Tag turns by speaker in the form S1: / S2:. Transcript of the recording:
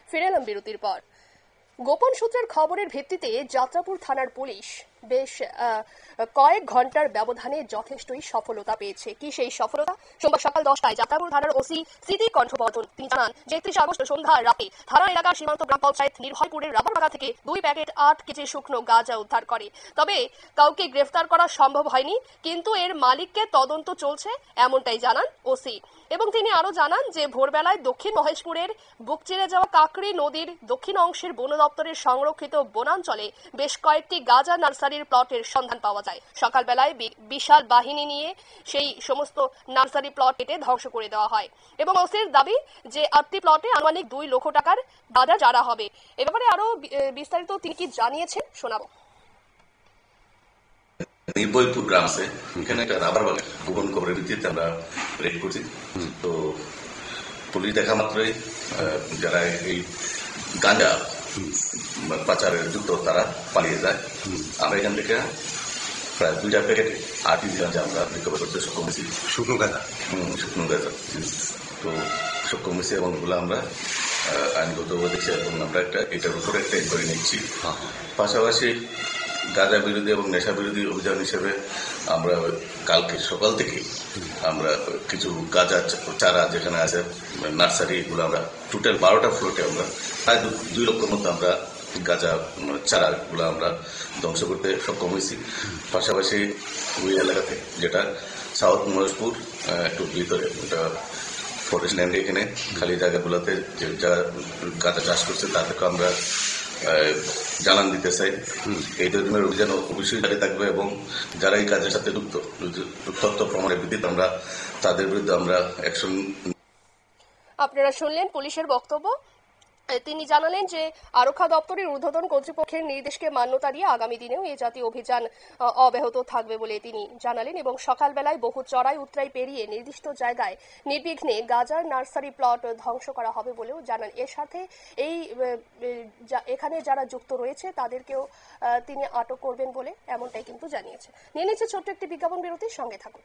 S1: ফিরে এলাম বিরতির পর। গোপন সূত্রের খবরের ভিত্তিতে যাত্রাপুর থানার পুলিশ বেশ কয়েক ঘন্টার ব্যবধানে যথেষ্টই সফলতা পেয়েছে। কি সেই সফলতা? সোমবার সকাল 10টায় যাত্রাপুর থানার ওসি স্মৃতি কণ্ঠবর্ধন তিনি জানান যে 31 আগস্ট সন্ধ্যা রাতে থানা এলাকার সীমান্ত গ্রাম পঞ্চায়েত নির্ভয়পুরের রাবার বাগা থেকে 2 প্যাকেট 8 কেজি শুকনো গাঁজা উদ্ধার করে। তবে কাউকে গ্রেফতার করা সম্ভব হয়নি, কিন্তু এর মালিককে তদন্ত চলছে এমনটাই জানান ওসি। এবং তিনি আরো জানান যে ভোরবেলায় দক্ষিণ মহেশপুরের বুক চিরে যাওয়া কাকড়ি নদীর দক্ষিণ অংশের বন দপ্তরের সংরক্ষিত বনাঞ্চলে বেশ কয়েকটি গাঁজা নার্সারির প্লটের সন্ধান পাওয়া যায়। সকালবেলায় বিশাল বাহিনী নিয়ে সেই সমস্ত নার্সারি প্লট কেটে ধ্বংস করে দেওয়া হয় এবং ওসির দাবি যে 8টি প্লটে আনুমানিক 2 লক্ষ টাকার গাঁজা চারা হবে। এ ব্যাপারে আরো বিস্তারিত তিনি কি জানিয়েছেন শোনাবো।
S2: নির্ভয়পুর গ্রাম আছে, এখানে একটা রাবার বাগান গোপন খবরের ভিত্তিতে আমরা রেড করছি। তো পুলিশ দেখা মাত্রই যারা এই গাঁজা পাচারের যুক্ত তারা পালিয়ে যায়। আমরা এখান থেকে প্রায় 2টা প্যাকেটে 8 কেজি গাঁজা আমরা রিকভার করতে সক্ষম হয়েছি। শুকনো গাঁজা তো সক্ষম হয়েছি এবং এগুলো আমরা আইনগত দেখছি এবং আমরা এটার উপরে একটা এনকোয়ারি নিচ্ছি। পাশাপাশি গাঁজা বিরোধী এবং নেশা বিরোধী অভিযান হিসেবে আমরা কালকে সকাল থেকে আমরা কিছু গাঁজা চারা যেখানে আছে নার্সারি, এগুলো আমরা টোটাল 12টা ফ্লোটে আমরা প্রায় 2 লক্ষের মতো আমরা গাঁজা চারাগুলো আমরা ধ্বংস করতে সক্ষম হয়েছি। পাশাপাশি ওই এলাকাতে যেটা সাউথ মহেশপুর একটু ভিতরে ওটা ফরেস্ট ল্যান্ডে, এখানে খালি জায়গাগুলোতে যে যারা গাঁজা চাষ করছে তাদেরকে আমরা জানান দিতে চাই। এই ধরনের অভিযান অবশ্যই জারি থাকবে এবং যারা এই কাজের সাথে যুক্ত তথ্য প্রমাণের ভিত্তিতে আমরা তাদের বিরুদ্ধে আমরা অ্যাকশন।
S1: আপনারা শুনলেন পুলিশের বক্তব্য। তিনি জানালেন যে আরক্ষা দপ্তরের ঊর্ধ্বতন কর্তৃপক্ষের নির্দেশকে মান্যতা দিয়ে আগামী দিনেও এই জাতীয় অভিযান অব্যাহত থাকবে বলে তিনি জানালেন এবং সকালবেলায় বহু চড়াই উতরাই পেরিয়ে নির্দিষ্ট জায়গায় নির্বিঘ্নে গাঁজার নার্সারি প্লট ধ্বংস করা হবে বলেও জানান। এর সাথে এখানে যারা যুক্ত রয়েছে তাদেরকেও তিনি আটক করবেন বলে এমনটাই কিন্তু জানিয়েছে। নিয়ে নিচ্ছে ছোট্ট একটি বিজ্ঞাপন বিরতির সঙ্গে থাকুন।